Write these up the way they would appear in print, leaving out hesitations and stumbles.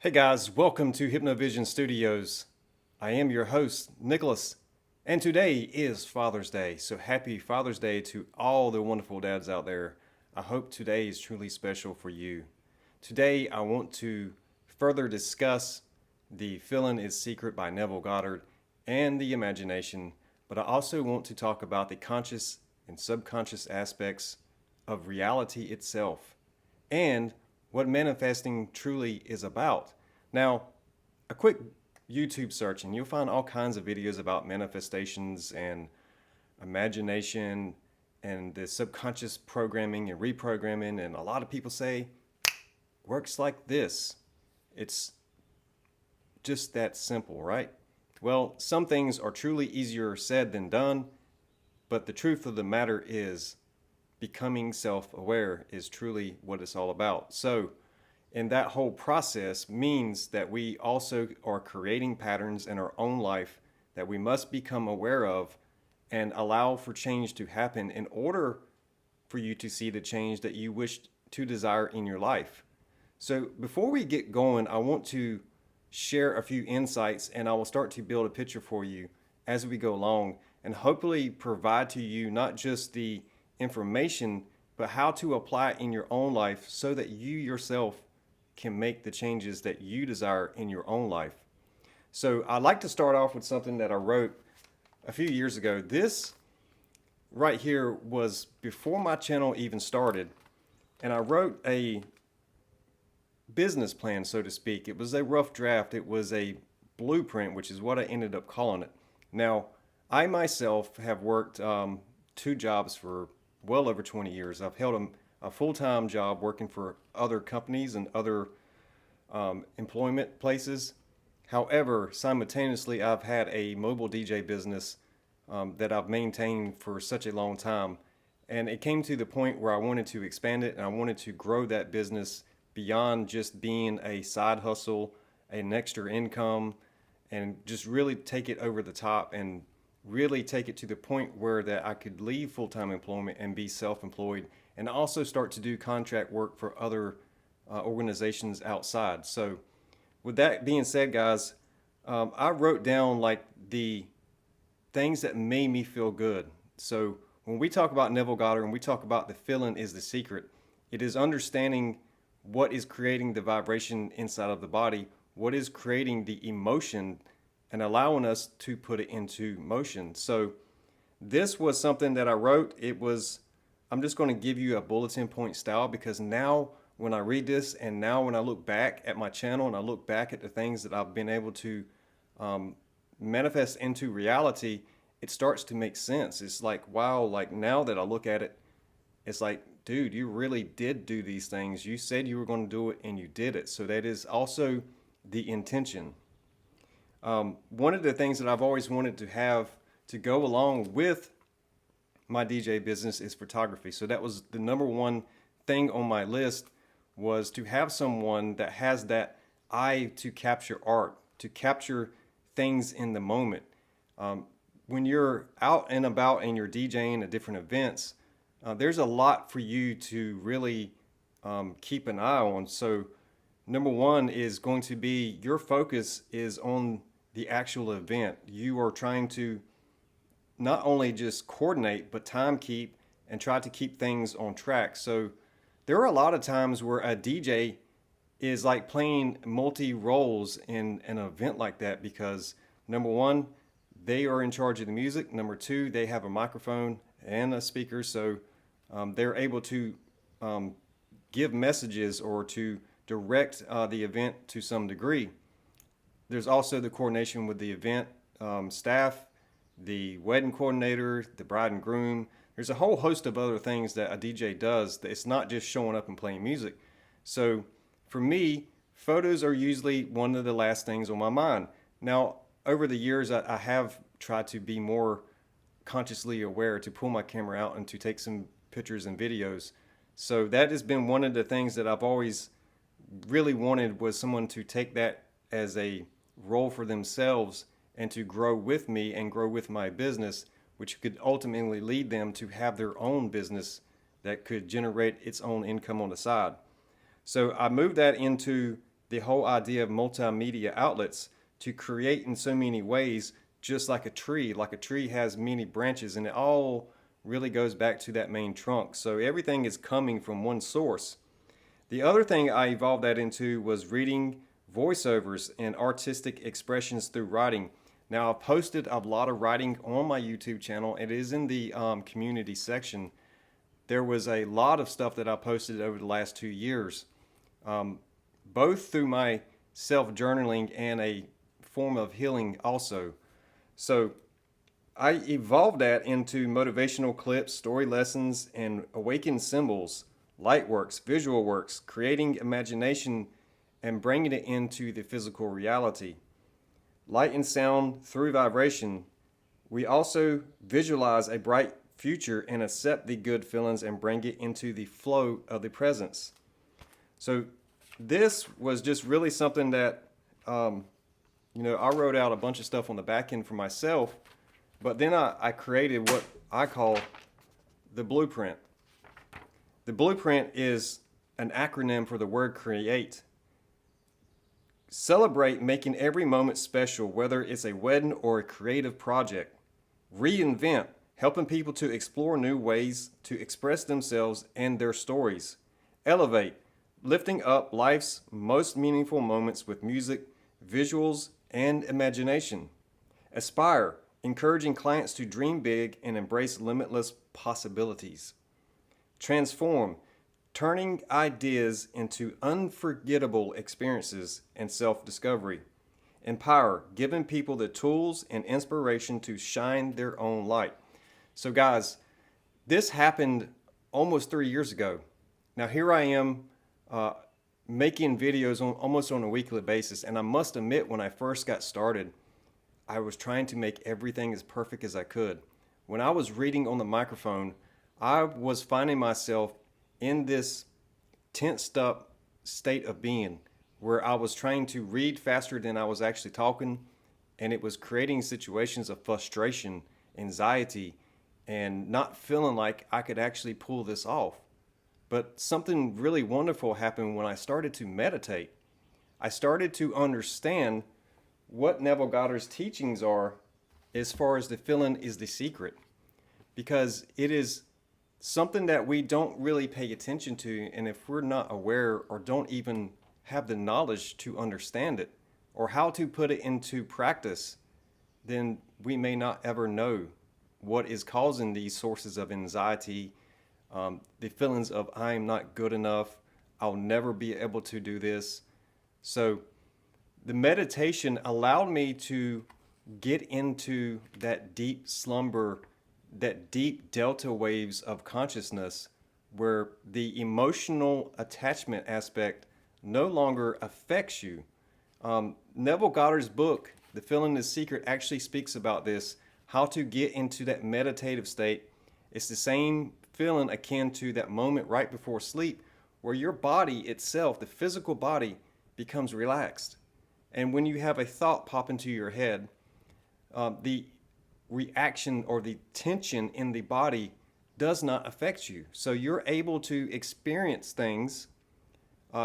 Hey guys, welcome to Hipnovision Studios. I am your host, Nicholas, and today is Father's Day. So happy Father's Day to all the wonderful dads out there. I hope today is truly special for you. Today I want to further discuss The Feeling is Secret by Neville Goddard and the imagination, but I also want to talk about the conscious and subconscious aspects of reality itself and what manifesting truly is about. Now, a quick YouTube search and you'll find all kinds of videos about manifestations and imagination and the subconscious programming and reprogramming, and a lot of people say works like this. It's just that simple, right? Well, some things are truly easier said than done, but the truth of the matter is becoming self-aware is truly what it's all about. So, and that whole process means that we also are creating patterns in our own life that we must become aware of and allow for change to happen in order for you to see the change that you wish to desire in your life. So before we get going, I want to share a few insights, and I will start to build a picture for you as we go along and hopefully provide to you not just the information, but how to apply it in your own life so that you yourself can make the changes that you desire in your own life. So I'd like to start off with something that I wrote a few years ago. This right here was before my channel even started, and I wrote a business plan, so to speak. It was a rough draft. It was a blueprint, which is what I ended up calling it. Now, I myself have worked two jobs for well over 20 years. I've held a full-time job working for other companies and other employment places. However, simultaneously, I've had a mobile DJ business that I've maintained for such a long time. And it came to the point where I wanted to expand it and I wanted to grow that business beyond just being a side hustle, an extra income, and just really take it over the top and really take it to the point where that I could leave full-time employment and be self-employed and also start to do contract work for other organizations outside. So with that being said, guys, I wrote down like the things that made me feel good. So when we talk about Neville Goddard and we talk about the feeling is the secret, it is understanding what is creating the vibration inside of the body, what is creating the emotion and allowing us to put it into motion. So this was something that I wrote. I'm just going to give you a bulletin point style, because now when I read this and now when I look back at my channel and I look back at the things that I've been able to manifest into reality, it starts to make sense. It's like, wow, like now that I look at it, it's like, dude, you really did do these things. You said you were going to do it and you did it. So that is also the intention. One of the things that I've always wanted to have to go along with my DJ business is photography. So that was the number one thing on my list, was to have someone that has that eye to capture art, to capture things in the moment. When you're out and about and you're DJing at different events, there's a lot for you to really keep an eye on. So number one is going to be your focus is on the actual event. You are trying to not only just coordinate, but time keep and try to keep things on track. So there are a lot of times where a DJ is like playing multi roles in an event like that, because number one, they are in charge of the music. Number two, they have a microphone and a speaker. So they're able to give messages or to direct the event to some degree. There's also the coordination with the event staff, the wedding coordinator, the bride and groom. There's a whole host of other things that a DJ does. It's not just showing up and playing music. So for me, photos are usually one of the last things on my mind. Now, over the years, I have tried to be more consciously aware, to pull my camera out and to take some pictures and videos. So that has been one of the things that I've always really wanted, was someone to take that as a role for themselves and to grow with me and grow with my business, which could ultimately lead them to have their own business that could generate its own income on the side. So I moved that into the whole idea of multimedia outlets to create in so many ways, just like a tree. Like a tree has many branches, and it all really goes back to that main trunk. So everything is coming from one source. The other thing I evolved that into was reading voiceovers and artistic expressions through writing. Now, I've posted a lot of writing on my YouTube channel. It is in the community section. There was a lot of stuff that I posted over the last 2 years, both through my self-journaling and a form of healing also. So I evolved that into motivational clips, story lessons, and awakened symbols, light works, visual works, creating imagination and bringing it into the physical reality. Light and sound through vibration. We also visualize a bright future and accept the good feelings and bring it into the flow of the presence. So this was just really something that, I wrote out a bunch of stuff on the back end for myself, but then I created what I call the blueprint. The blueprint is an acronym for the word create. Celebrate making every moment special, whether it's a wedding or a creative project. Reinvent, helping people to explore new ways to express themselves and their stories. Elevate, lifting up life's most meaningful moments with music, visuals, and imagination. Aspire, encouraging clients to dream big and embrace limitless possibilities. Transform, turning ideas into unforgettable experiences and self-discovery. Empower, giving people the tools and inspiration to shine their own light. So guys, this happened almost 3 years ago. Now here I am making videos almost on a weekly basis, and I must admit, when I first got started, I was trying to make everything as perfect as I could. When I was reading on the microphone, I was finding myself in this tensed up state of being where I was trying to read faster than I was actually talking, and it was creating situations of frustration, anxiety, and not feeling like I could actually pull this off. But something really wonderful happened when I started to meditate. I started to understand what Neville Goddard's teachings are as far as the feeling is the secret, because it is something that we don't really pay attention to, and if we're not aware or don't even have the knowledge to understand it or how to put it into practice, then we may not ever know what is causing these sources of anxiety, the feelings of I'm not good enough, I'll never be able to do this. So the meditation allowed me to get into that deep slumber, that deep delta waves of consciousness where the emotional attachment aspect no longer affects you. Neville Goddard's book, The Feeling is Secret, actually speaks about this, how to get into that meditative state. It's the same feeling akin to that moment right before sleep where your body itself, the physical body, becomes relaxed. And when you have a thought pop into your head, the reaction or the tension in the body does not affect you. So you're able to experience things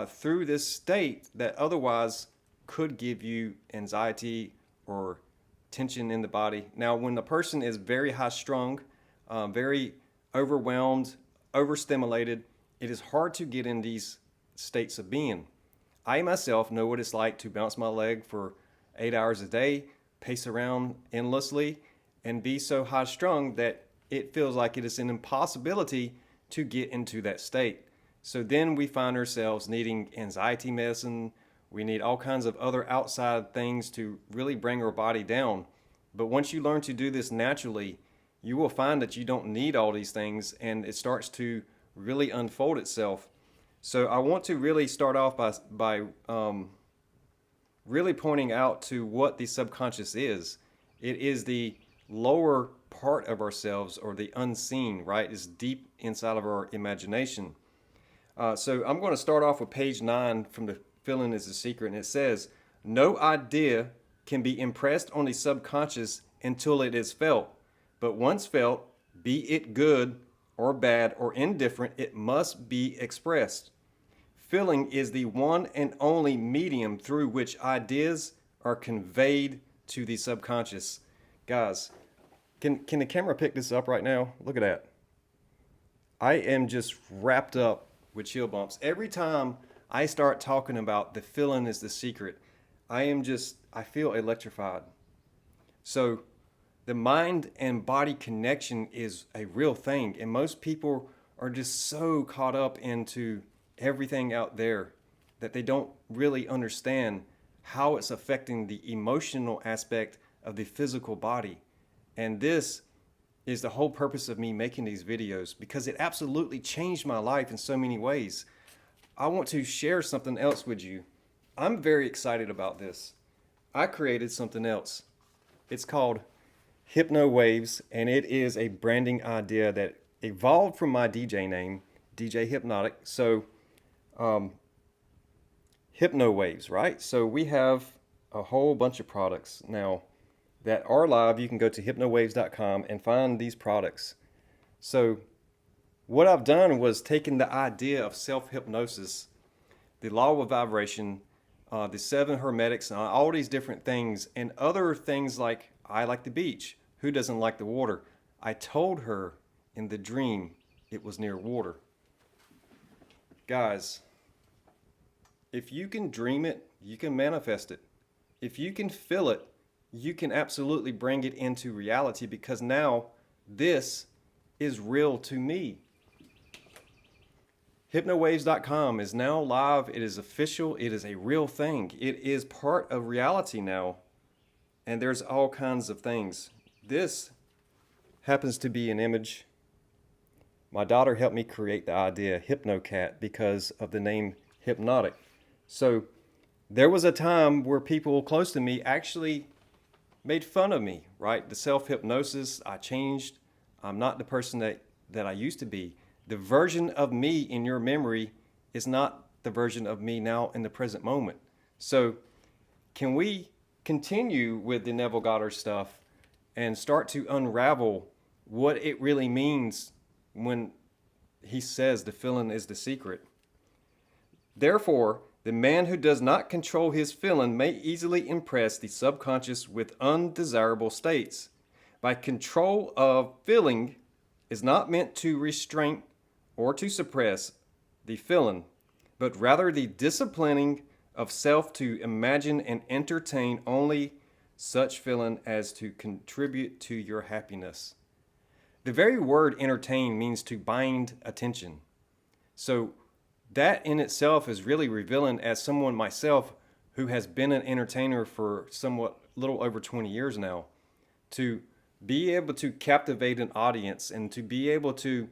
through this state that otherwise could give you anxiety or tension in the body. Now, when the person is very high strung, very overwhelmed, overstimulated, it is hard to get in these states of being. I myself know what it's like to bounce my leg for 8 hours a day, pace around endlessly, and be so high strung that it feels like it is an impossibility to get into that state. So then we find ourselves needing anxiety medicine. We need all kinds of other outside things to really bring our body down. But once you learn to do this naturally, you will find that you don't need all these things, and it starts to really unfold itself. So I want to really start off by really pointing out to what the subconscious is. It is the lower part of ourselves, or the unseen, right? It's deep inside of our imagination. So I'm going to start off with page 9 from The Feeling is the Secret, and it says, no idea can be impressed on the subconscious until it is felt. But once felt, be it good or bad or indifferent, it must be expressed. feeling is the one and only medium through which ideas are conveyed to the subconscious. Guys, can the camera pick this up right now? Look at that. I am just wrapped up with chill bumps. Every time I start talking about the feeling is the secret, I feel electrified. So the mind and body connection is a real thing. And most people are just so caught up into everything out there that they don't really understand how it's affecting the emotional aspect of the physical body. And this is the whole purpose of me making these videos, because it absolutely changed my life in so many ways. I want to share something else with you. I'm very excited about this. I created something else. It's called Hipnowaves, and it is a branding idea that evolved from my DJ name, DJ Hypnotic. So, Hipnowaves, right? So we have a whole bunch of products now that are live. You can go to hipnowaves.com and find these products. So what I've done was taken the idea of self-hypnosis, the law of vibration, the 7 hermetics, all these different things, and other things like I like the beach. Who doesn't like the water? I told her in the dream it was near water. Guys, if you can dream it, you can manifest it. If you can feel it, you can absolutely bring it into reality, because now this is real to me. Hipnowaves.com is now live. It is official. It is a real thing. It is part of reality now. And there's all kinds of things. This happens to be an image. My daughter helped me create the idea, HypnoCat, because of the name Hypnotic. So there was a time where people close to me actually made fun of me, right? The self-hypnosis, I changed. I'm not the person that I used to be. The version of me in your memory is not the version of me now in the present moment. So can we continue with the Neville Goddard stuff and start to unravel what it really means when he says the feeling is the secret? Therefore, the man who does not control his feeling may easily impress the subconscious with undesirable states. By control of feeling is not meant to restrain or to suppress the feeling, but rather the disciplining of self to imagine and entertain only such feeling as to contribute to your happiness. The very word entertain means to bind attention. So that in itself is really revealing, as someone myself who has been an entertainer for somewhat little over 20 years now, to be able to captivate an audience and to be able to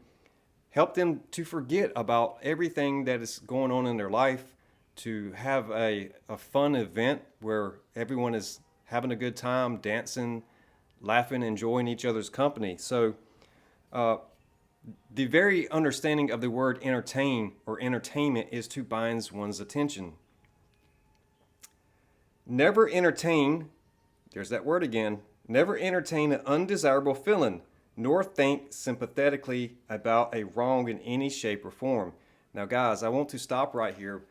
help them to forget about everything that is going on in their life, to have a fun event where everyone is having a good time, dancing, laughing, enjoying each other's company. So the very understanding of the word entertain or entertainment is to bind one's attention. Never entertain, there's that word again, never entertain an undesirable feeling, nor think sympathetically about a wrong in any shape or form. Now guys, I want to stop right here.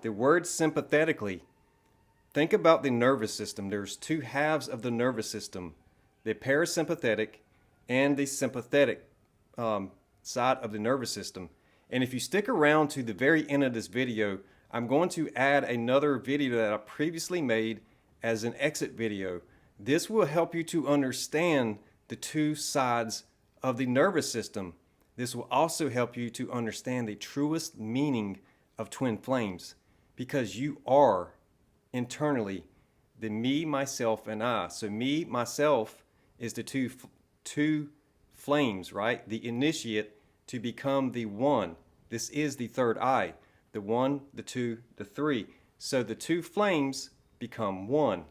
The word sympathetically, think about the nervous system. There's 2 halves of the nervous system, the parasympathetic and the sympathetic side of the nervous system. And if you stick around to the very end of this video, I'm going to add another video that I previously made as an exit video. This will help you to understand the 2 sides of the nervous system. This will also help you to understand the truest meaning of twin flames, because you are internally the me, myself, and I. So me, myself is the two flames, right? The initiate to become the one. This is the third eye. The 1, the 2, the 3. So the 2 flames become one.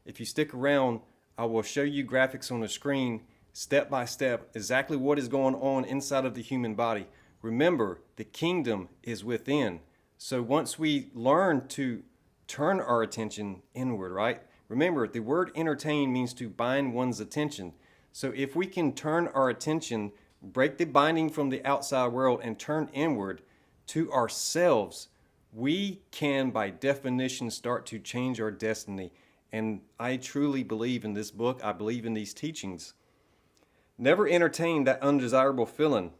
If you stick around, I will show you graphics on the screen, step by step, exactly what is going on inside of the human body. Remember, the kingdom is within. So once we learn to turn our attention inward, right? Remember, the word entertain means to bind one's attention. So if we can turn our attention, break the binding from the outside world and turn inward to ourselves, we can, by definition, start to change our destiny. And I truly believe in this book. I believe in these teachings. Never entertain that undesirable feeling.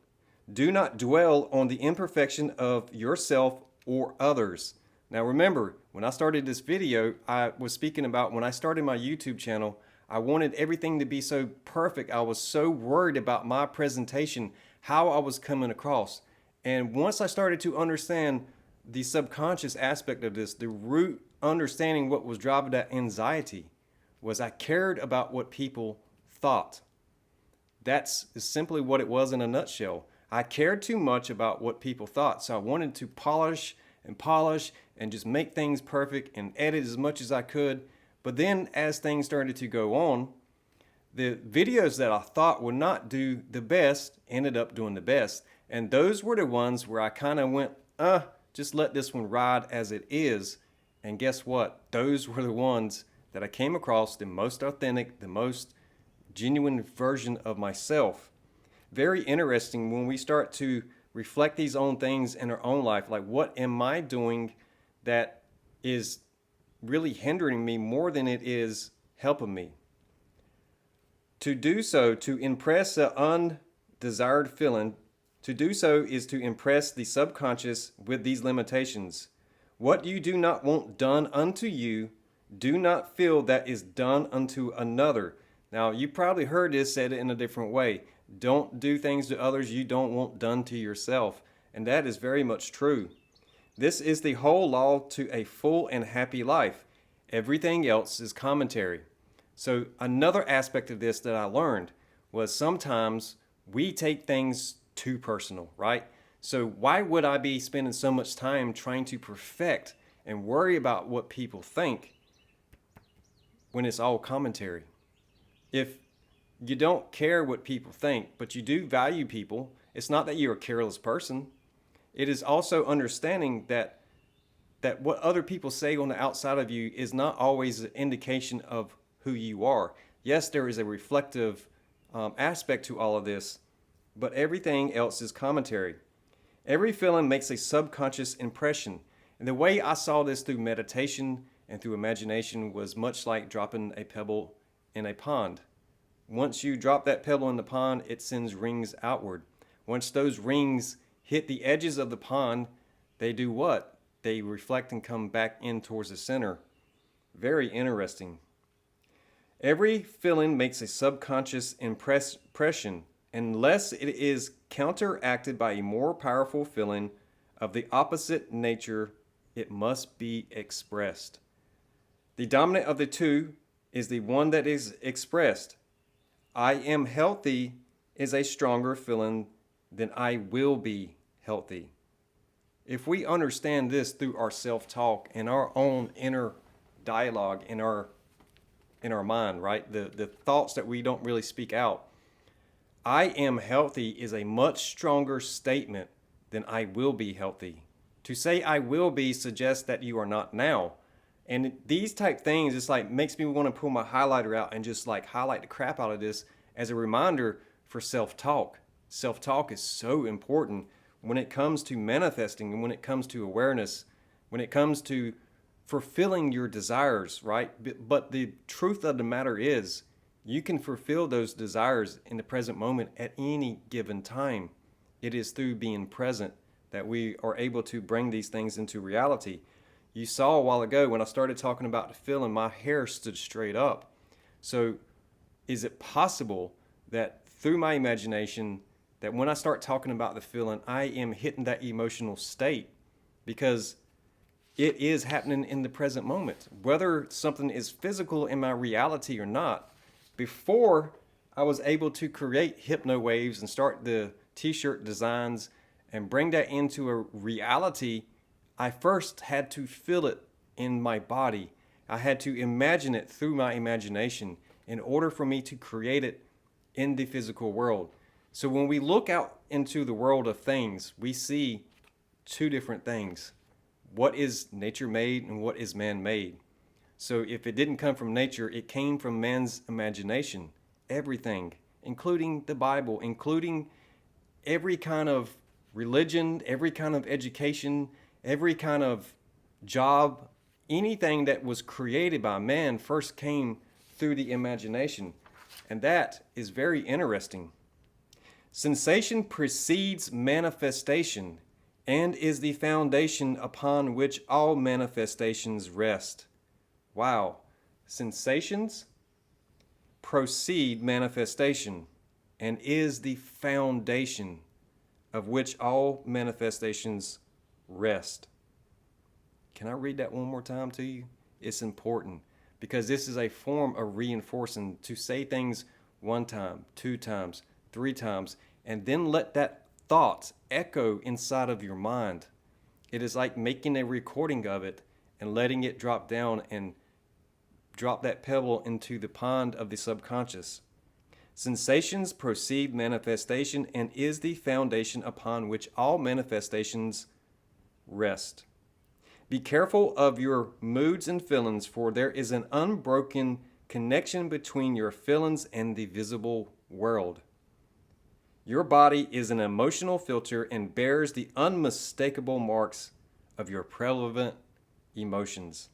Do not dwell on the imperfection of yourself or others. Now remember, when I started this video, I was speaking about when I started my YouTube channel, I wanted everything to be so perfect. I was so worried about my presentation, how I was coming across. And once I started to understand the subconscious aspect of this, the root understanding what was driving that anxiety was I cared about what people thought. That's simply what it was in a nutshell. I cared too much about what people thought, so I wanted to polish and just make things perfect and edit as much as I could. But then as things started to go on, the videos that I thought would not do the best ended up doing the best. And those were the ones where I kind of went, just let this one ride as it is. And guess what? Those were the ones that I came across the most authentic, the most genuine version of myself. Very interesting when we start to reflect these own things in our own life. Like, what am I doing that is really hindering me more than it is helping me? To do so, to impress an undesired feeling, to do so is to impress the subconscious with these limitations. What you do not want done unto you, do not feel that is done unto another. Now, you probably heard this said in a different way. Don't do things to others you don't want done to yourself. And that is very much true. This is the whole law to a full and happy life. Everything else is commentary. So another aspect of this that I learned was sometimes we take things too personal, right? So why would I be spending so much time trying to perfect and worry about what people think when it's all commentary? If you don't care what people think, but you do value people, it's not that you're a careless person. It is also understanding that what other people say on the outside of you is not always an indication of who you are. Yes, there is a reflective aspect to all of this, but everything else is commentary. Every feeling makes a subconscious impression. And the way I saw this through meditation and through imagination was much like dropping a pebble in a pond. Once you drop that pebble in the pond, it sends rings outward. Once those rings hit the edges of the pond, they do what? They reflect and come back in towards the center. Very interesting. Every feeling makes a subconscious impression unless it is counteracted by a more powerful feeling of the opposite nature. It must be expressed. The dominant of the two is the one that is expressed. I am healthy is a stronger feeling than I will be healthy. If we understand this through our self-talk and our own inner dialogue in our mind, right? The thoughts that we don't really speak out. I am healthy is a much stronger statement than I will be healthy. To say I will be suggests that you are not now. And these type things, it's like makes me want to pull my highlighter out and just like highlight the crap out of this as a reminder for self-talk. Self-talk is so important when it comes to manifesting and when it comes to awareness, when it comes to fulfilling your desires, right? But the truth of the matter is, you can fulfill those desires in the present moment at any given time. It is through being present that we are able to bring these things into reality. You saw a while ago when I started talking about the feeling, my hair stood straight up. So is it possible that through my imagination, that when I start talking about the feeling, I am hitting that emotional state? Because it is happening in the present moment. Whether something is physical in my reality or not, before I was able to create Hipnowaves and start the t-shirt designs and bring that into a reality, I first had to feel it in my body. I had to imagine it through my imagination in order for me to create it in the physical world. So when we look out into the world of things, we see two different things. What is nature made and what is man made? So if it didn't come from nature, it came from man's imagination. Everything, including the Bible, including every kind of religion, every kind of education, Every kind of job, anything that was created by man first came through the imagination. And that is very interesting. Sensation precedes manifestation and is the foundation upon which all manifestations rest. Wow. Sensations precede manifestation and is the foundation of which all manifestations rest. Can I read that one more time to you? It's important because this is a form of reinforcing to say things one time, two times, three times, and then let that thought echo inside of your mind. It is like making a recording of it and letting it drop down and drop that pebble into the pond of the subconscious. Sensations precede manifestation and is the foundation upon which all manifestations rest. Be careful of your moods and feelings, for there is an unbroken connection between your feelings and the visible world. Your body is an emotional filter and bears the unmistakable marks of your prevalent emotions.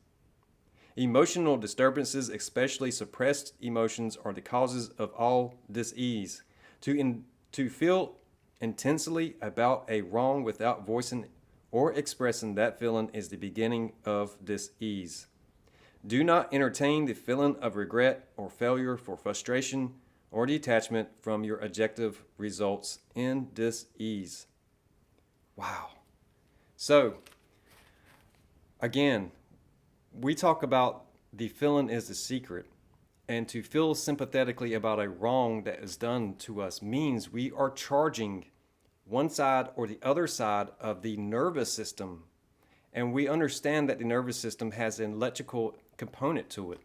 Emotional disturbances, especially suppressed emotions, are the causes of all dis-ease. To feel intensely about a wrong without voicing or expressing that feeling is the beginning of dis-ease. Do not entertain the feeling of regret or failure, for frustration or detachment from your objective results in dis-ease. Wow. So, again, we talk about the feeling is the secret, and to feel sympathetically about a wrong that is done to us means we are charging one side or the other side of the nervous system, and we understand that the nervous system has an electrical component to it.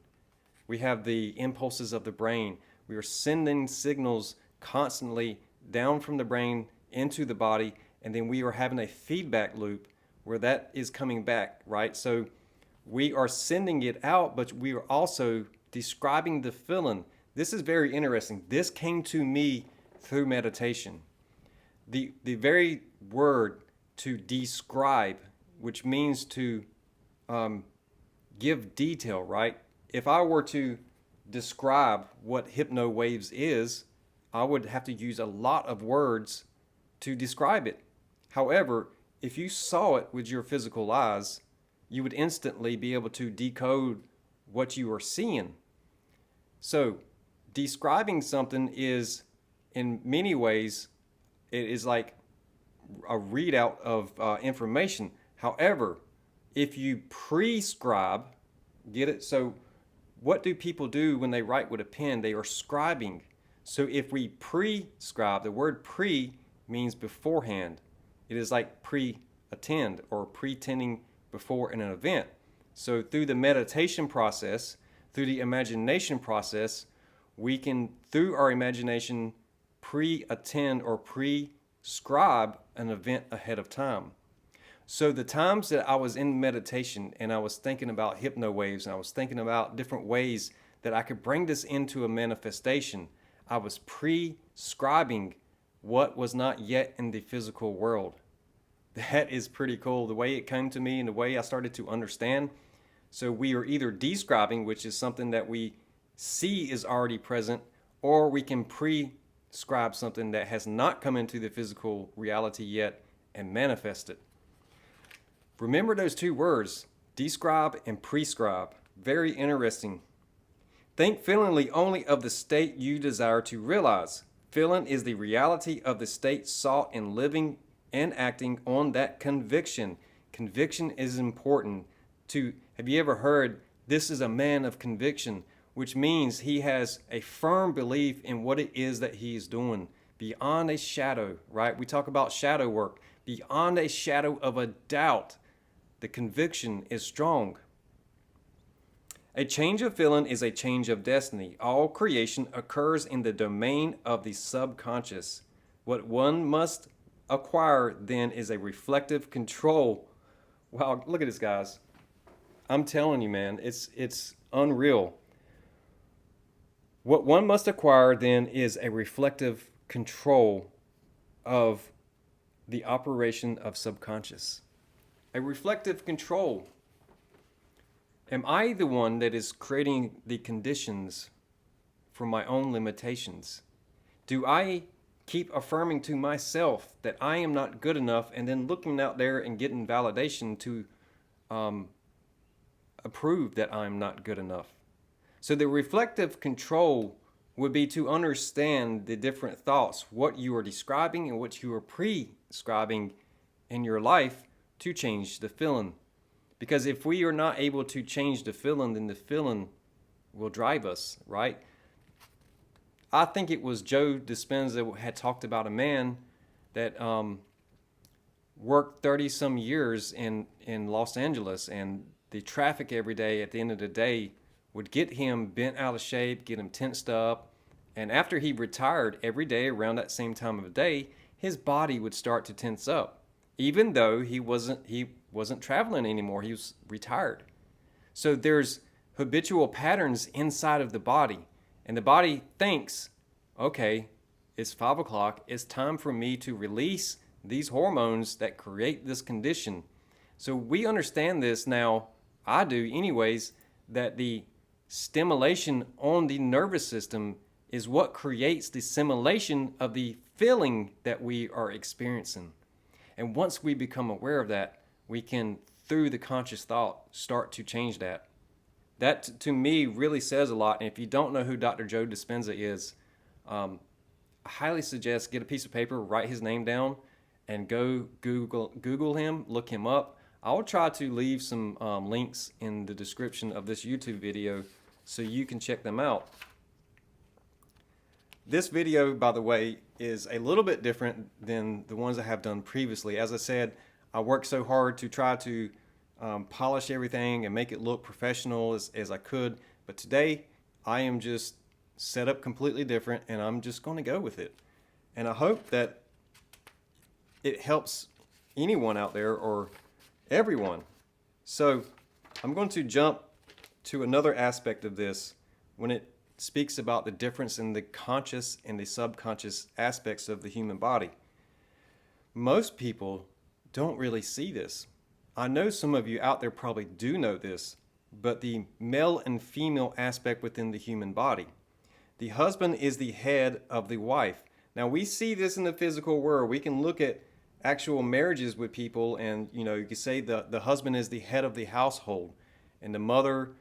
We have the impulses of the brain. We are sending signals constantly down from the brain into the body, and then we are having a feedback loop where that is coming back, right? So we are sending it out, but we are also describing the feeling. This is very interesting. This came to me through meditation. The very word to describe, which means to give detail, right? If I were to describe what Hipnowaves is, I would have to use a lot of words to describe it. However, if you saw it with your physical eyes, you would instantly be able to decode what you are seeing. So, describing something is, in many ways, it is like a readout of information. However, if you prescribe, get it? So, what do people do when they write with a pen? They are scribing. So, if we prescribe, the word pre means beforehand. It is like pre-attend or pretending before an event. So through the meditation process, through the imagination process, we can, through our imagination, pre-attend or prescribe an event ahead of time. So the times that I was in meditation and I was thinking about Hipnowaves and I was thinking about different ways that I could bring this into a manifestation, I was prescribing what was not yet in the physical world. That is pretty cool, the way it came to me and the way I started to understand. So we are either describing, which is something that we see is already present, or we can prescribe something that has not come into the physical reality yet and manifest it. Remember those two words, describe and prescribe. Very interesting. Think feelingly only of the state you desire to realize. Feeling is the reality of the state sought in living and acting on that conviction. Conviction is important. Have you ever heard, this is a man of conviction, which means he has a firm belief in what it is that he is doing, beyond a shadow, right? We talk about shadow work. Beyond a shadow of a doubt, the conviction is strong. A change of feeling is a change of destiny. All creation occurs in the domain of the subconscious. What one must acquire then is a reflective control. Wow, look at this, guys. I'm telling you, man, it's unreal. What one must acquire then is a reflective control of the operation of subconscious. A reflective control. Am I the one that is creating the conditions for my own limitations? Do I keep affirming to myself that I am not good enough and then looking out there and getting validation to approve that I'm not good enough? So the reflective control would be to understand the different thoughts, what you are describing and what you are prescribing in your life to change the feeling. Because if we are not able to change the feeling, then the feeling will drive us, right? I think it was Joe Dispenza had talked about a man that worked 30 some years in Los Angeles, and the traffic every day at the end of the day would get him bent out of shape, get him tensed up. And after he retired, every day around that same time of the day, his body would start to tense up, even though he wasn't traveling anymore. He was retired. So there's habitual patterns inside of the body, and the body thinks, okay, it's 5 o'clock. It's time for me to release these hormones that create this condition. So we understand this now, I do anyways, that the stimulation on the nervous system is what creates the simulation of the feeling that we are experiencing. And once we become aware of that, we can, through the conscious thought, start to change that. That, to me, really says a lot. And if you don't know who Dr. Joe Dispenza is, I highly suggest get a piece of paper, write his name down, and go Google him, look him up. I'll try to leave some links in the description of this YouTube video so you can check them out. This video, by the way, is a little bit different than the ones I have done previously. As I said, I worked so hard to try to polish everything and make it look professional as I could. But today, I am just set up completely different, and I'm just going to go with it. And I hope that it helps anyone out there or everyone. So I'm going to jump to another aspect of this when it speaks about the difference in the conscious and the subconscious aspects of the human body. Most people don't really see this. I know some of you out there probably do know this, but the male and female aspect within the human body. The husband is the head of the wife. Now we see this in the physical world. We can look at actual marriages with people, and you can say the husband is the head of the household and the mother.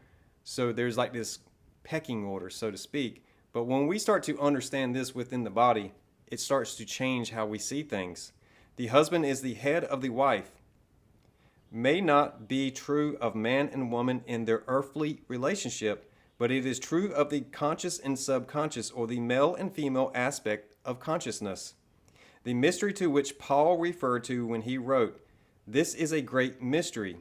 So there's like this pecking order, so to speak. But when we start to understand this within the body, it starts to change how we see things. The husband is the head of the wife. May not be true of man and woman in their earthly relationship, but it is true of the conscious and subconscious, or the male and female aspect of consciousness. The mystery to which Paul referred to when he wrote, "This is a great mystery.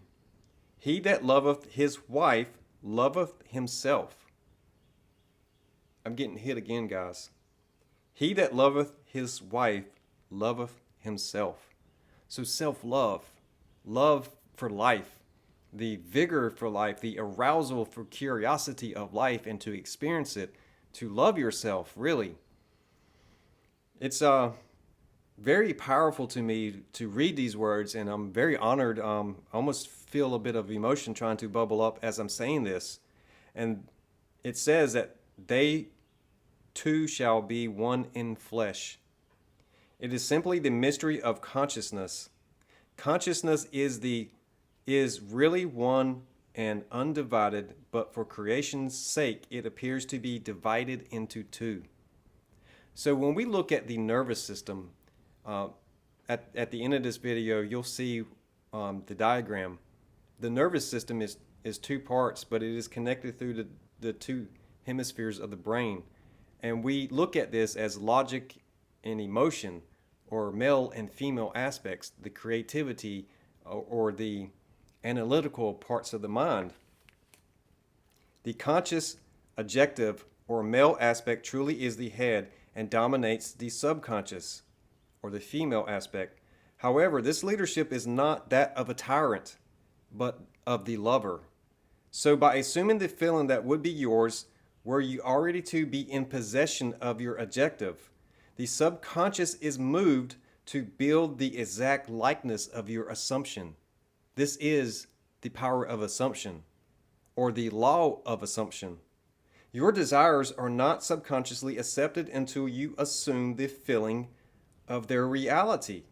He that loveth his wife loveth himself." I'm getting hit again, guys. He that loveth his wife loveth himself. So self-love, love for life, the vigor for life, the arousal for curiosity of life and to experience it, to love yourself, really. It's very powerful to me to read these words, and I'm very honored. I almost feel a bit of emotion trying to bubble up as I'm saying this. And it says that they two shall be one in flesh. It is simply the mystery of consciousness. Consciousness is really one and undivided, but for creation's sake, it appears to be divided into two. So when we look at the nervous system, at the end of this video, you'll see the diagram. The nervous system is two parts, but it is connected through the two hemispheres of the brain. And we look at this as logic and emotion, or male and female aspects, the creativity or the analytical parts of the mind. The conscious, objective, or male aspect truly is the head and dominates the subconscious, or the female aspect. However, this leadership is not that of a tyrant, but of the lover. So by assuming the feeling that would be yours, were you already to be in possession of your objective, the subconscious is moved to build the exact likeness of your assumption. This is the power of assumption, or the law of assumption. Your desires are not subconsciously accepted until you assume the feeling of their reality.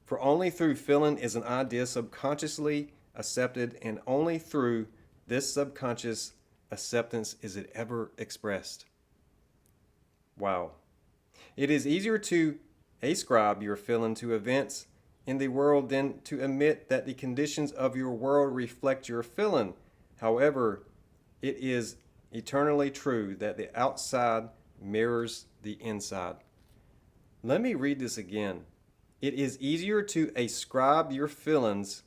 For only through feeling is an idea subconsciously accepted, and only through this subconscious acceptance is it ever expressed. Wow. It is easier to ascribe your feeling to events in the world than to admit that the conditions of your world reflect your feeling. However, it is eternally true that the outside mirrors the inside. Let me read this again. It is easier to ascribe your feelings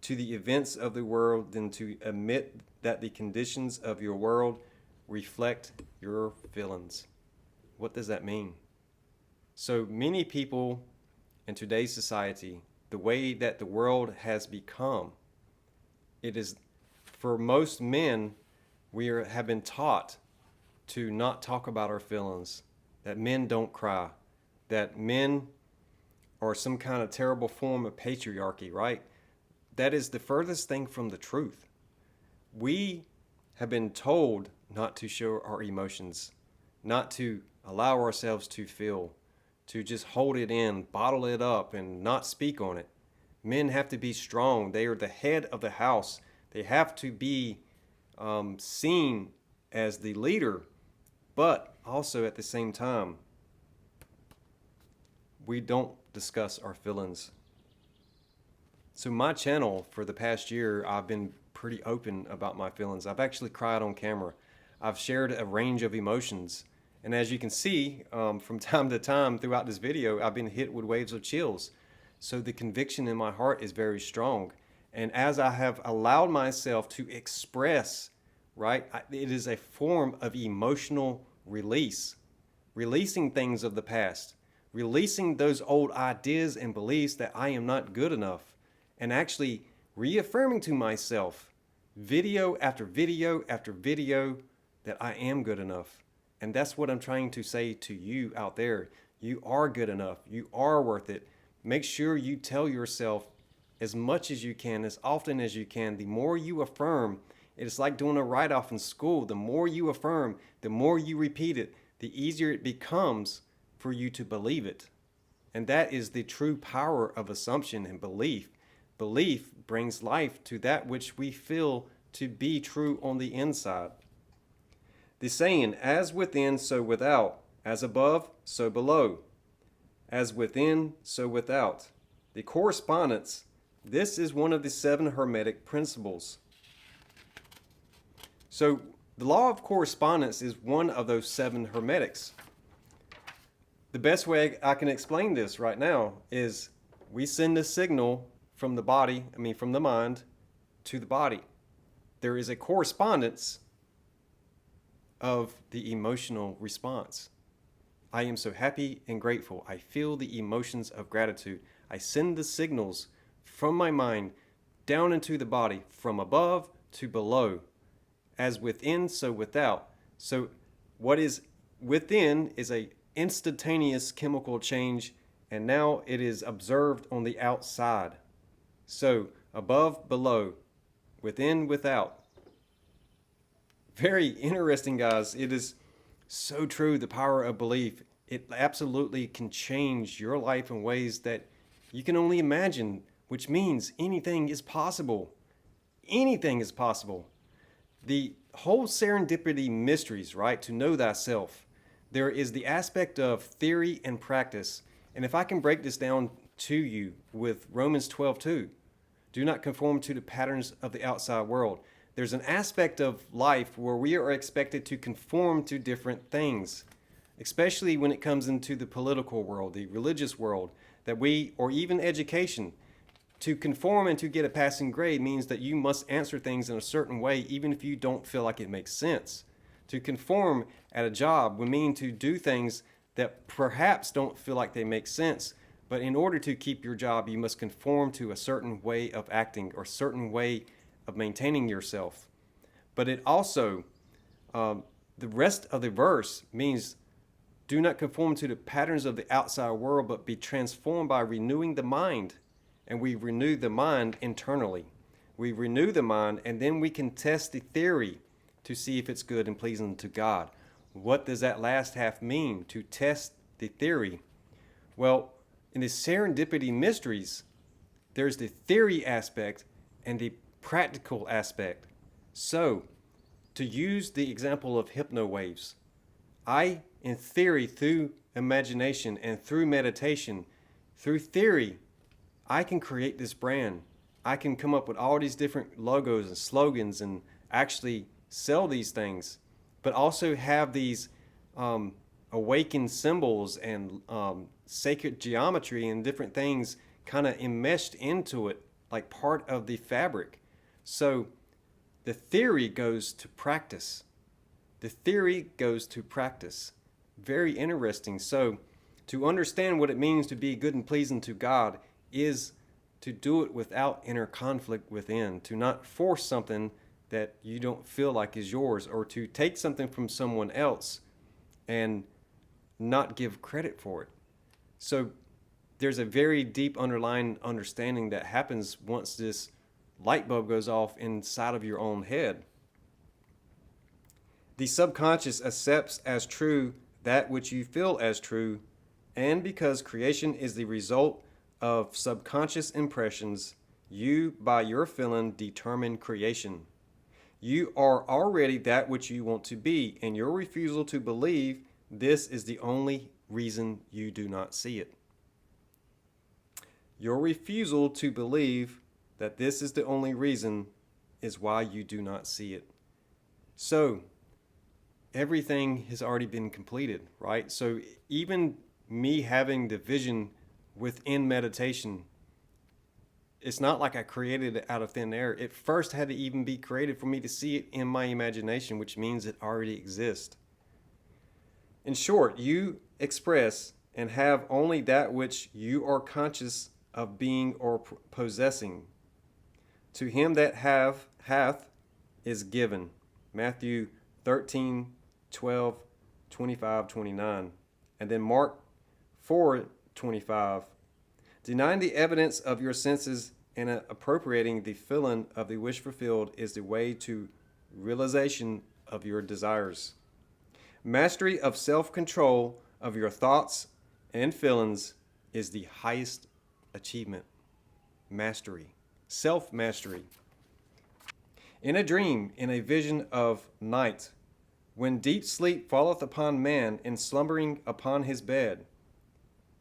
to the events of the world than to admit that the conditions of your world reflect your feelings. What does that mean? So many people in today's society, the way that the world has become, it is for most men, have been taught to not talk about our feelings, that men don't cry, that men are some kind of terrible form of patriarchy, right? That is the furthest thing from the truth. We have been told not to show our emotions, not to allow ourselves to feel, to just hold it in, bottle it up, and not speak on it. Men have to be strong. They are the head of the house. They have to be seen as the leader, but also at the same time, we don't discuss our feelings. So my channel for the past year, I've been pretty open about my feelings. I've actually cried on camera. I've shared a range of emotions. And as you can see, from time to time throughout this video, I've been hit with waves of chills. So the conviction in my heart is very strong. And as I have allowed myself to express, right, it is a form of emotional release, releasing things of the past, releasing those old ideas and beliefs that I am not good enough, and actually reaffirming to myself, video after video after video, that I am good enough. And that's what I'm trying to say to you out there. You are good enough. You are worth it. Make sure you tell yourself as much as you can, as often as you can. The more you affirm, it's like doing a write-off in school. The more you affirm, the more you repeat it, the easier it becomes for you to believe it. And that is the true power of assumption and belief. Belief brings life to that which we feel to be true on the inside. The saying, as within, so without, as above, so below, as within, so without. The correspondence, this is one of the 7 Hermetic principles. So the law of correspondence is one of those 7 Hermetics. The best way I can explain this right now is we send a signal from the body, from the mind to the body. There is a correspondence of the emotional response. I am so happy and grateful. I feel the emotions of gratitude. I send the signals from my mind down into the body, from above to below. As within, so without. So what is within is a instantaneous chemical change, and now it is observed on the outside. So above, below, within, without. Very interesting, guys. It is so true, the power of belief. It absolutely can change your life in ways that you can only imagine, which means anything is possible. Anything is possible. The whole serendipity mysteries, right? To know thyself. There is the aspect of theory and practice. And if I can break this down to you with Romans 12:2, do not conform to the patterns of the outside world. There's an aspect of life where we are expected to conform to different things, especially when it comes into the political world, the religious world, or even education. To conform and to get a passing grade means that you must answer things in a certain way, even if you don't feel like it makes sense. To conform at a job would mean to do things that perhaps don't feel like they make sense, but in order to keep your job, you must conform to a certain way of acting or certain way of maintaining yourself. But it also, the rest of the verse means, do not conform to the patterns of the outside world, but be transformed by renewing the mind. and we renew the mind internally. We renew the mind, and then we can test the theory to see if it's good and pleasing to God. What does that last half mean, to test the theory? Well, in the serendipity mysteries, there's the theory aspect and the practical aspect. So, to use the example of hypnowaves, in theory, through imagination and through meditation, through theory, I can create this brand. I can come up with all these different logos and slogans and actually sell these things, but also have these awakened symbols and sacred geometry and different things kind of enmeshed into it, like part of the fabric. So the theory goes to practice. The theory goes to practice. Very interesting. So to understand what it means to be good and pleasing to God is to do it without inner conflict within, to not force something that you don't feel like is yours, or to take something from someone else and not give credit for it. So there's a very deep underlying understanding that happens once this light bulb goes off inside of your own head. The subconscious accepts as true that which you feel as true, and because creation is the result of subconscious impressions, you, by your feeling, determine creation. You are already that which you want to be, and your refusal to believe this is the only reason you do not see it. Your refusal to believe that this is the only reason is why you do not see it. So, everything has already been completed, right? So even me having the vision within meditation, it's not like I created it out of thin air. It first had to even be created for me to see it in my imagination, which means it already exists. In short, you express and have only that which you are conscious of being or possessing. To him that hath is given. Matthew 13, 12, 25, 29. And then Mark 4, 25. Denying the evidence of your senses and appropriating the feeling of the wish fulfilled is the way to realization of your desires. Mastery of self-control of your thoughts and feelings is the highest achievement. Mastery. Self-mastery. In a dream, in a vision of night, when deep sleep falleth upon man in slumbering upon his bed,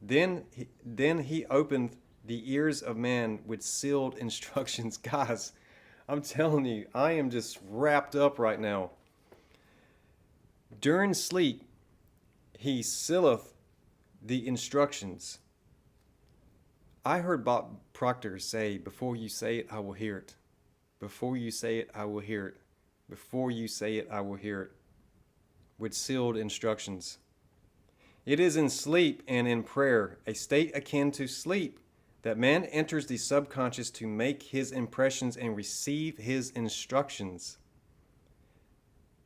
then he opened the ears of man with sealed instructions. Guys, I'm telling you, I am just wrapped up right now. During sleep, he sealeth the instructions. I heard Bob Proctor say, before you say it, I will hear it. Before you say it, I will hear it. Before you say it, I will hear it. With sealed instructions. It is in sleep and in prayer, a state akin to sleep, that man enters the subconscious to make his impressions and receive his instructions.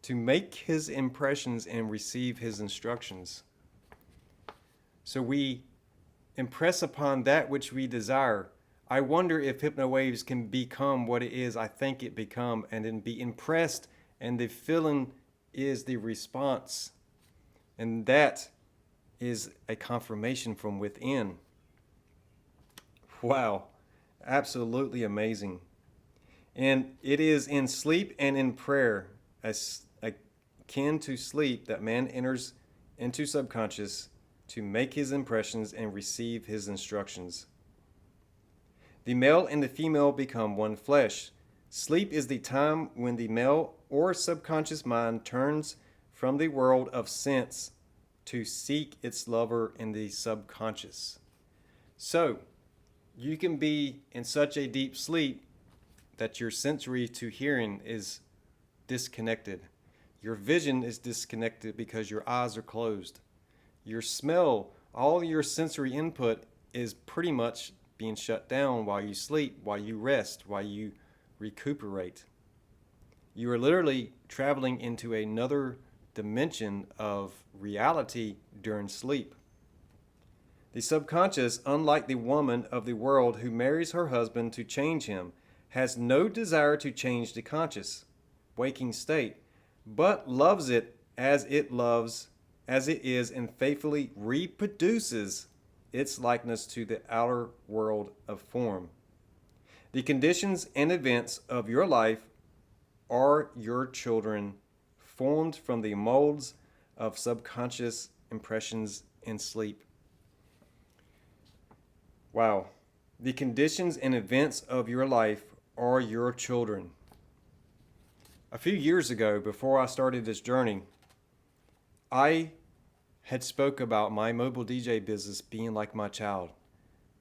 To make his impressions and receive his instructions. So we impress upon that which we desire. I wonder if Hipnowaves can become what it is I think it become, and then be impressed, and the feeling is the response. And that is a confirmation from within. Wow, absolutely amazing. And it is in sleep and in prayer, as akin to sleep, that man enters into subconscious to make his impressions and receive his instructions. The male and the female become one flesh. Sleep is the time when the male or subconscious mind turns from the world of sense to seek its lover in the subconscious. So, you can be in such a deep sleep that your sensory to hearing is disconnected. Your vision is disconnected because your eyes are closed. Your smell, all your sensory input is pretty much being shut down while you sleep, while you rest, while you recuperate. You are literally traveling into another dimension of reality during sleep. The subconscious, unlike the woman of the world who marries her husband to change him, has no desire to change the conscious, waking state, but loves it loves as it is and faithfully reproduces its likeness to the outer world of form. The conditions and events of your life are your children, formed from the molds of subconscious impressions in sleep. Wow. The conditions and events of your life are your children. A few years ago, before I started this journey, I had spoke about my mobile DJ business being like my child,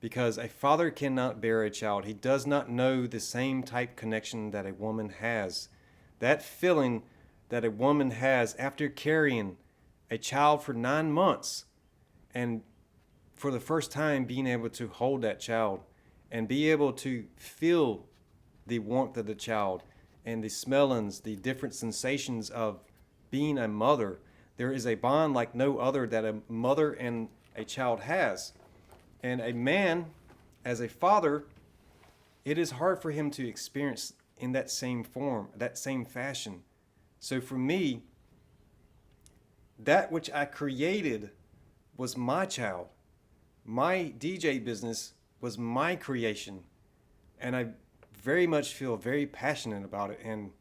because a father cannot bear a child. He does not know the same type connection that a woman has. That feeling that a woman has after carrying a child for 9 months and for the first time being able to hold that child and be able to feel the warmth of the child and the smellings, the different sensations of being a mother. There is a bond like no other that a mother and a child has. And a man, as a father, it is hard for him to experience in that same form, that same fashion. So for me, that which I created was my child. My DJ business was my creation. And I very much feel very passionate about it. And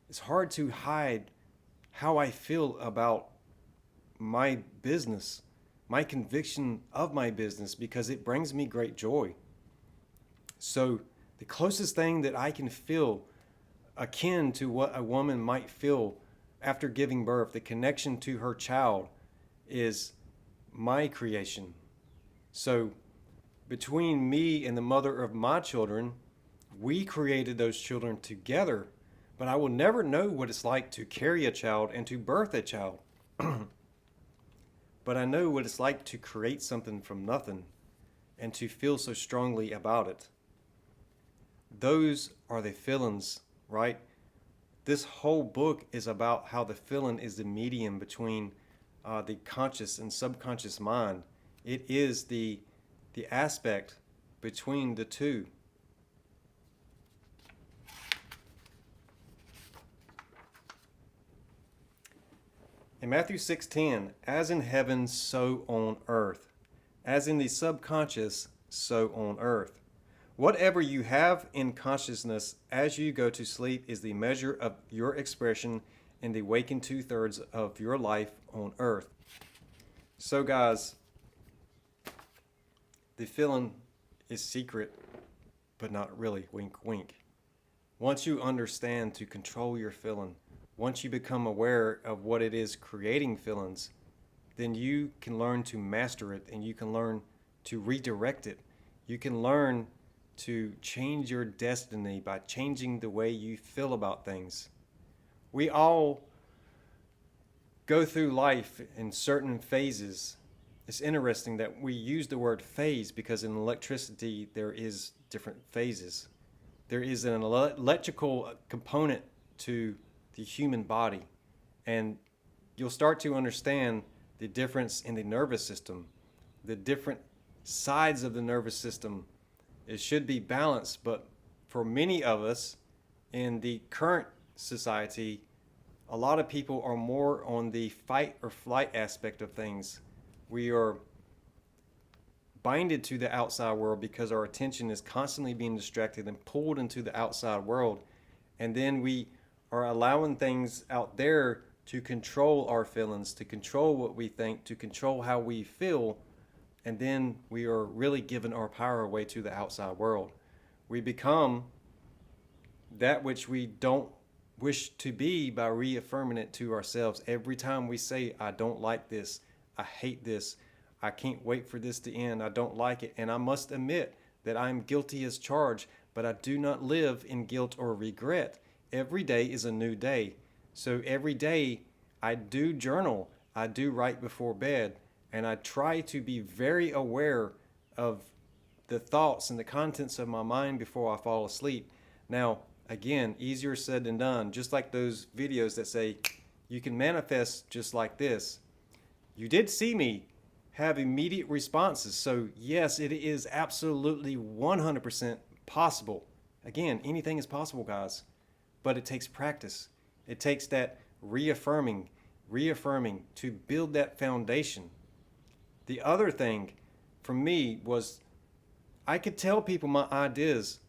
it's hard to hide how I feel about my business, my conviction of my business, because it brings me great joy. So the closest thing that I can feel akin to what a woman might feel after giving birth, the connection to her child, is my creation. So between me and the mother of my children, we created those children together, but I will never know what it's like to carry a child and to birth a child. But I know what it's like to create something from nothing and to feel so strongly about it. Those are the feelings, right? This whole book is about how the feeling is the medium between the conscious and subconscious mind. It is the aspect between the two. In Matthew 6:10, as in heaven, so on earth. As in the subconscious, so on earth. Whatever you have in consciousness as you go to sleep is the measure of your expression in the waking 2/3 of your life on earth. So guys, the feeling is secret, but not really, wink wink. Once you understand to control your feeling, once you become aware of what it is creating feelings, then you can learn to master it and you can learn to redirect it. You can learn to change your destiny by changing the way you feel about things. We all go through life in certain phases. It's interesting that we use the word phase because in electricity there is different phases. There is an electrical component to the human body, and you'll start to understand the difference in the nervous system, the different sides of the nervous system. It should be balanced, but for many of us in the current society, a lot of people are more on the fight or flight aspect of things. We are binded to the outside world because our attention is constantly being distracted and pulled into the outside world, and then we are allowing things out there to control our feelings, to control what we think, to control how we feel, and then we are really giving our power away to the outside world. We become that which we don't wish to be by reaffirming it to ourselves. Every time we say, I don't like this, I hate this, I can't wait for this to end, I don't like it, and I must admit that I'm guilty as charged, but I do not live in guilt or regret. Every day is a new day. So every day I do journal, I do write before bed, and I try to be very aware of the thoughts and the contents of my mind before I fall asleep. Now, again, easier said than done, just like those videos that say you can manifest just like this. You did see me have immediate responses. So yes, it is absolutely 100% possible. Again, anything is possible, guys, but it takes practice. It takes that reaffirming to build that foundation. The other thing for me was I could tell people my ideas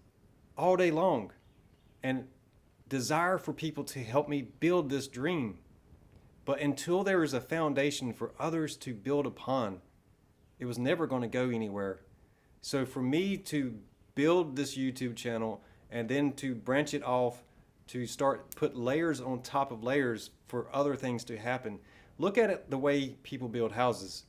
all day long and desire for people to help me build this dream. But until there is a foundation for others to build upon, it was never going to go anywhere. So for me to build this YouTube channel and then to branch it off to start put layers on top of layers for other things to happen. Look at it the way people build houses.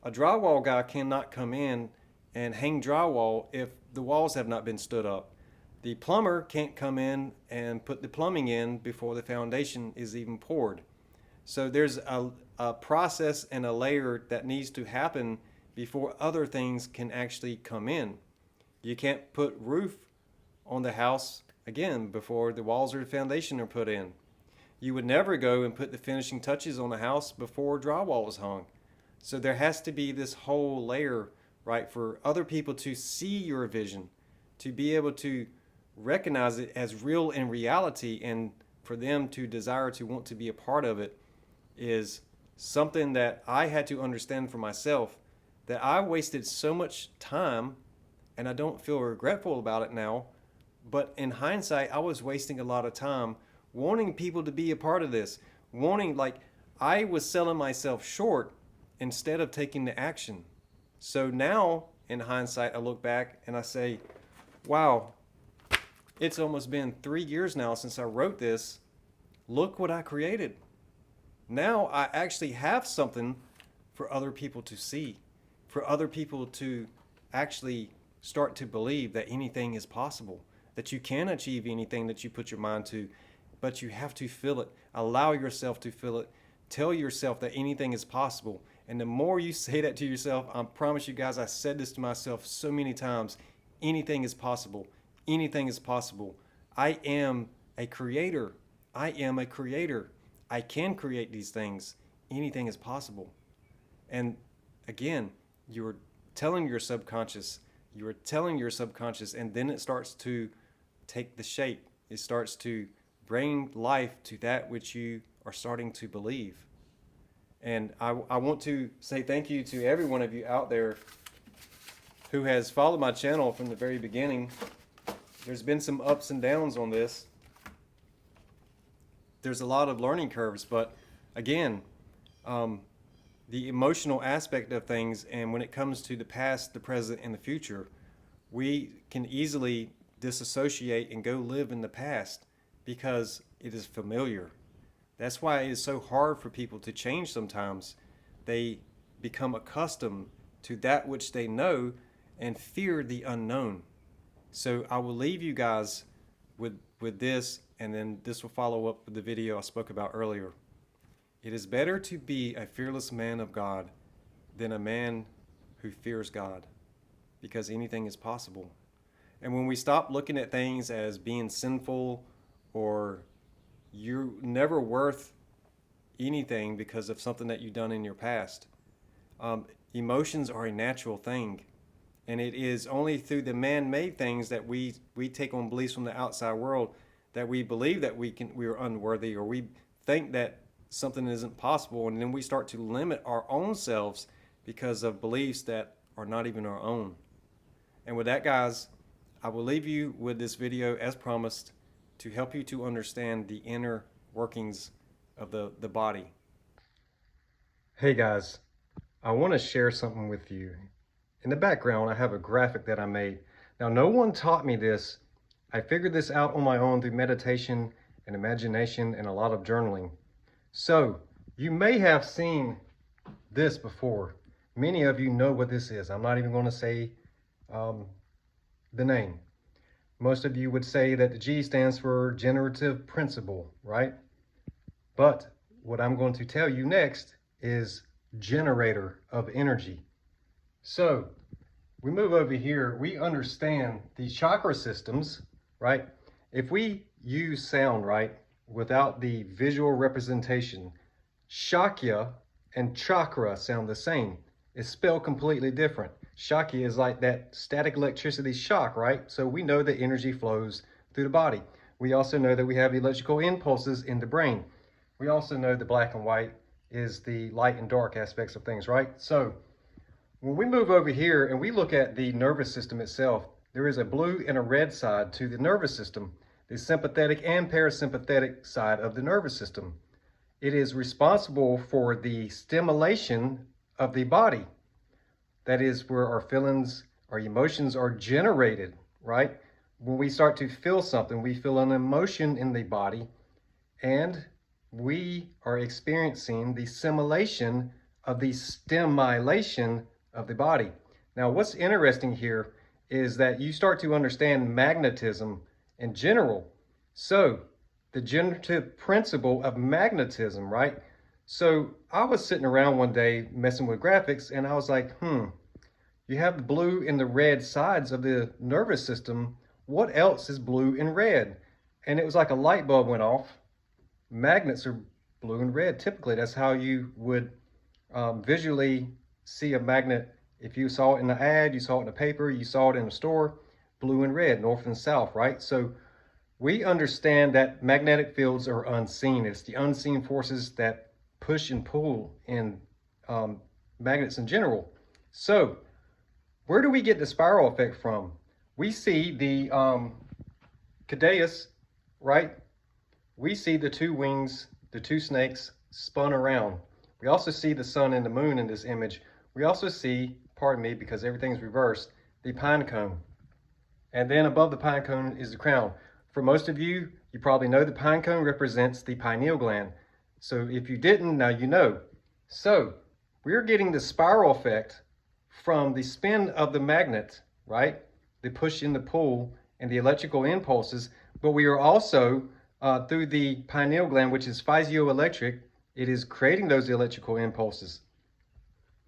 A drywall guy cannot come in and hang drywall if the walls have not been stood up. The plumber can't come in and put the plumbing in before the foundation is even poured. So there's a process and a layer that needs to happen before other things can actually come in. You can't put roof on the house again before the walls or the foundation are put in. You would never go and put the finishing touches on a house before drywall is hung. So there has to be this whole layer, right, for other people to see your vision, to be able to recognize it as real in reality, and for them to desire to want to be a part of it is something that I had to understand for myself, that I wasted so much time, and I don't feel regretful about it now, but in hindsight, I was wasting a lot of time wanting people to be a part of this, I was selling myself short instead of taking the action. So now, in hindsight, I look back and I say, wow, it's almost been 3 years now since I wrote this. Look what I created. Now I actually have something for other people to see, for other people to actually start to believe that anything is possible, that you can achieve anything that you put your mind to, but you have to feel it. Allow yourself to feel it. Tell yourself that anything is possible. And the more you say that to yourself, I promise you guys, I said this to myself so many times, anything is possible. Anything is possible. I am a creator. I am a creator. I can create these things. Anything is possible. And again, you're telling your subconscious, and then it starts to take the shape. It starts to bring life to that which you are starting to believe. And I want to say thank you to every one of you out there who has followed my channel from the very beginning. There's been some ups and downs on this. There's a lot of learning curves, but again, the emotional aspect of things, and when it comes to the past, the present, and the future, we can easily disassociate and go live in the past because it is familiar. That's why it is so hard for people to change sometimes. They become accustomed to that which they know and fear the unknown. So I will leave you guys with this, and then this will follow up with the video I spoke about earlier. It is better to be a fearless man of God than a man who fears God, because anything is possible. And when we stop looking at things as being sinful or you're never worth anything because of something that you've done in your past, emotions are a natural thing. And it is only through the man-made things that we take on beliefs from the outside world that we believe that we are unworthy, or we think that something isn't possible, and then we start to limit our own selves because of beliefs that are not even our own. And with that, guys, I will leave you with this video as promised to help you to understand the inner workings of the body. Hey guys, I want to share something with you. In the background, I have a graphic that I made. Now, no one taught me this. I figured this out on my own through meditation and imagination and a lot of journaling. So, you may have seen this before. Many of you know what this is. I'm not even going to say the name. Most of you would say that the G stands for generative principle, right? But what I'm going to tell you next is generator of energy. So we move over here, we understand these chakra systems, right? If we use sound, right, without the visual representation, Shakya and chakra sound the same. is spelled completely different. Shakya is like that static electricity shock, right? So we know that energy flows through the body. We also know that we have electrical impulses in the brain. We also know the black and white is the light and dark aspects of things, right? So when we move over here and we look at the nervous system itself, there is a blue and a red side to the nervous system, the sympathetic and parasympathetic side of the nervous system. It is responsible for the stimulation of the body. That is where our feelings, our emotions are generated, right? When we start to feel something, we feel an emotion in the body, and we are experiencing the simulation of the stimulation of the body. Now, what's interesting here is that you start to understand magnetism in general. So the generative principle of magnetism, right? So I was sitting around one day messing with graphics, and I was like, you have the blue and the red sides of the nervous system. What else is blue and red? And it was like a light bulb went off. Magnets are blue and red. Typically, that's how you would visually see a magnet. If you saw it in the ad, you saw it in the paper, you saw it in the store, blue and red, north and south, right? So we understand that magnetic fields are unseen. It's the unseen forces that push and pull in magnets in general. So where do we get the spiral effect from? We see the caduceus, right? We see the two wings, the two snakes spun around. We also see the sun and the moon in this image. We also see, pardon me, because everything's reversed, the pine cone. And then above the pine cone is the crown. For most of you, you probably know the pine cone represents the pineal gland. So if you didn't, now you know. So we're getting the spiral effect from the spin of the magnet, right? The push and the pull and the electrical impulses, but we are also through the pineal gland, which is piezoelectric, it is creating those electrical impulses.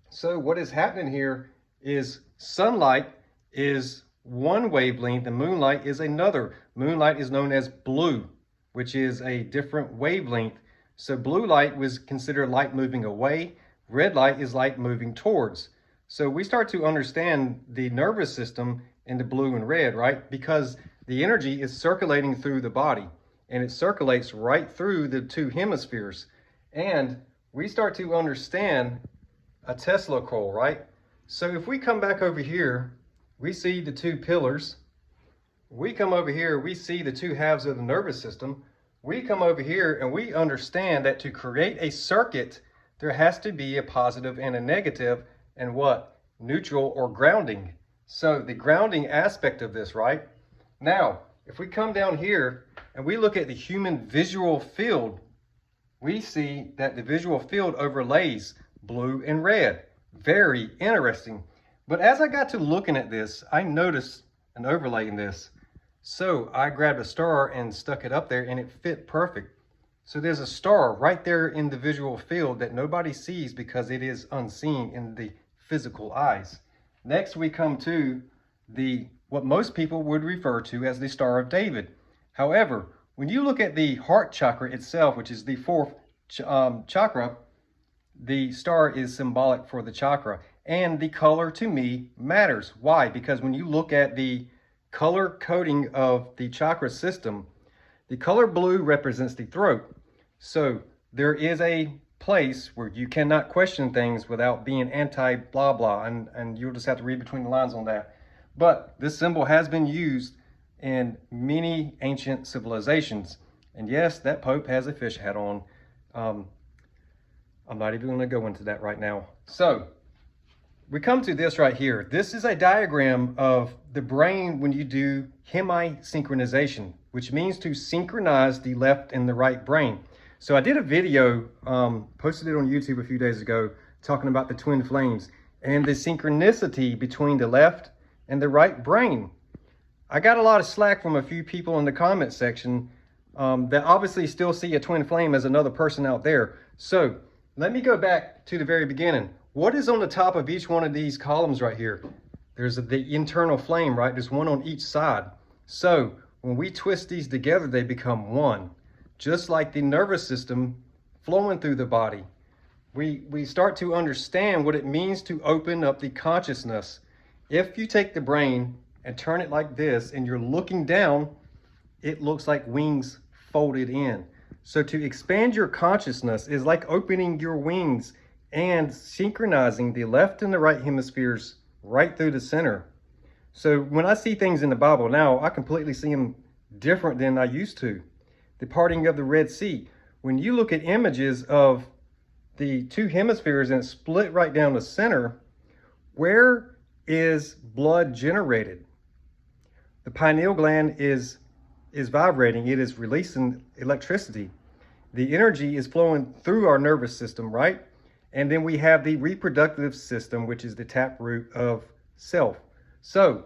So what is happening here is sunlight is one wavelength and moonlight is another. Moonlight is known as blue, which is a different wavelength. So blue light was considered light moving away. Red light is light moving towards. So we start to understand the nervous system in the blue and red, right? Because the energy is circulating through the body, and it circulates right through the two hemispheres. And we start to understand a Tesla coil, right? So if we come back over here, we see the two pillars. We come over here, we see the two halves of the nervous system. We come over here and we understand that to create a circuit, there has to be a positive and a negative, and what? Neutral or grounding. So the grounding aspect of this, right? Now, if we come down here and we look at the human visual field, we see that the visual field overlays blue and red. Very interesting. But as I got to looking at this, I noticed an overlay in this. So I grabbed a star and stuck it up there, and it fit perfect. So there's a star right there in the visual field that nobody sees because it is unseen in the physical eyes. Next, we come to what most people would refer to as the Star of David. However, when you look at the heart chakra itself, which is the fourth chakra, the star is symbolic for the chakra. And the color to me matters. Why? Because when you look at the color coding of the chakra system, the color blue represents the throat. So there is a place where you cannot question things without being anti blah blah, and you'll just have to read between the lines on that. But this symbol has been used in many ancient civilizations. And yes, that Pope has a fish hat on. I'm not even going to go into that right now. So we come to this right here. This is a diagram of the brain when you do hemisynchronization, which means to synchronize the left and the right brain. So I did a video, posted it on YouTube a few days ago, talking about the twin flames and the synchronicity between the left and the right brain. I got a lot of slack from a few people in the comment section that obviously still see a twin flame as another person out there. So let me go back to the very beginning. What is on the top of each one of these columns right here? There's the internal flame, right? There's one on each side. So when we twist these together, they become one. Just like the nervous system flowing through the body. we start to understand what it means to open up the consciousness. If you take the brain and turn it like this and you're looking down, it looks like wings folded in. So to expand your consciousness is like opening your wings and synchronizing the left and the right hemispheres right through the center. So when I see things in the Bible now, I completely see them different than I used to. The parting of the Red Sea. When you look at images of the two hemispheres and it's split right down the center, where is blood generated? The pineal gland is vibrating. It is releasing electricity. The energy is flowing through our nervous system, right? And then we have the reproductive system, which is the taproot of self. So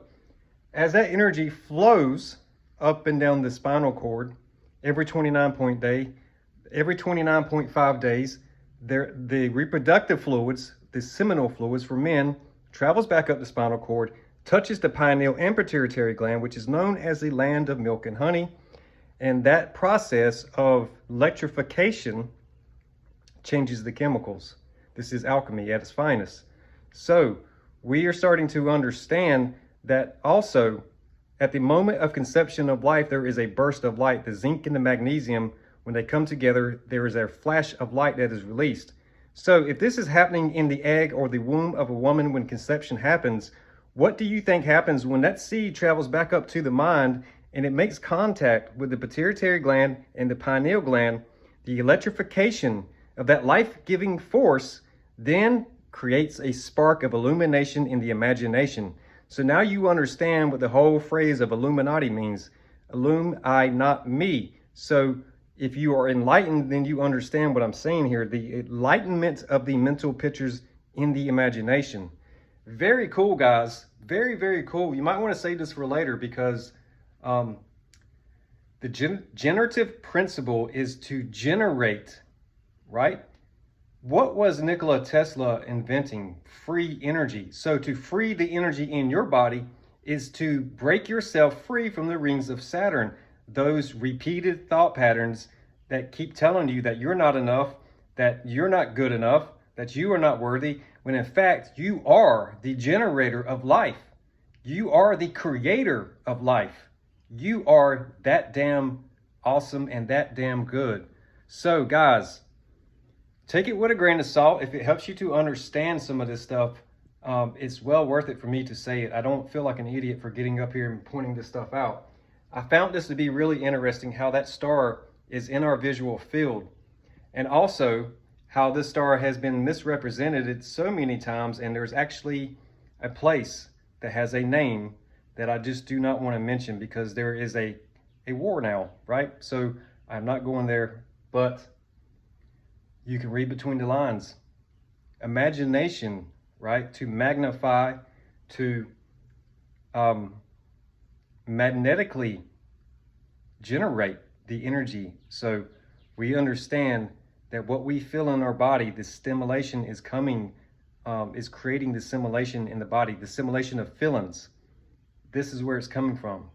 as that energy flows up and down the spinal cord every 29.5 days, the reproductive fluids, the seminal fluids for men, travels back up the spinal cord, touches the pineal and pituitary gland, which is known as the land of milk and honey. And that process of electrification changes the chemicals. This is alchemy at its finest. So we are starting to understand that also at the moment of conception of life, there is a burst of light. The zinc and the magnesium, when they come together, there is a flash of light that is released. So if this is happening in the egg or the womb of a woman when conception happens, what do you think happens when that seed travels back up to the mind and it makes contact with the pituitary gland and the pineal gland? The electrification of that life-giving force then creates a spark of illumination in the imagination. So now you understand what the whole phrase of Illuminati means. Illum I, not me. So if you are enlightened, then you understand what I'm saying here. The enlightenment of the mental pictures in the imagination. Very cool, guys. Very, very cool. You might want to save this for later because the generative principle is to generate, right? What was Nikola Tesla inventing? Free energy. So to free the energy in your body is to break yourself free from the rings of Saturn. Those repeated thought patterns that keep telling you that you're not enough, that you're not good enough, that you are not worthy, when in fact you are the generator of life. You are the creator of life. You are that damn awesome and that damn good. So guys, take it with a grain of salt. If it helps you to understand some of this stuff, it's well worth it for me to say it. I don't feel like an idiot for getting up here and pointing this stuff out. I found this to be really interesting, how that star is in our visual field. And also how this star has been misrepresented so many times, and there's actually a place that has a name that I just do not want to mention because there is a war now, right? So I'm not going there, but you can read between the lines. Imagination, right? To magnify, to magnetically generate the energy. So we understand that what we feel in our body, the stimulation is coming, is creating the simulation in the body, the simulation of feelings. This is where it's coming from.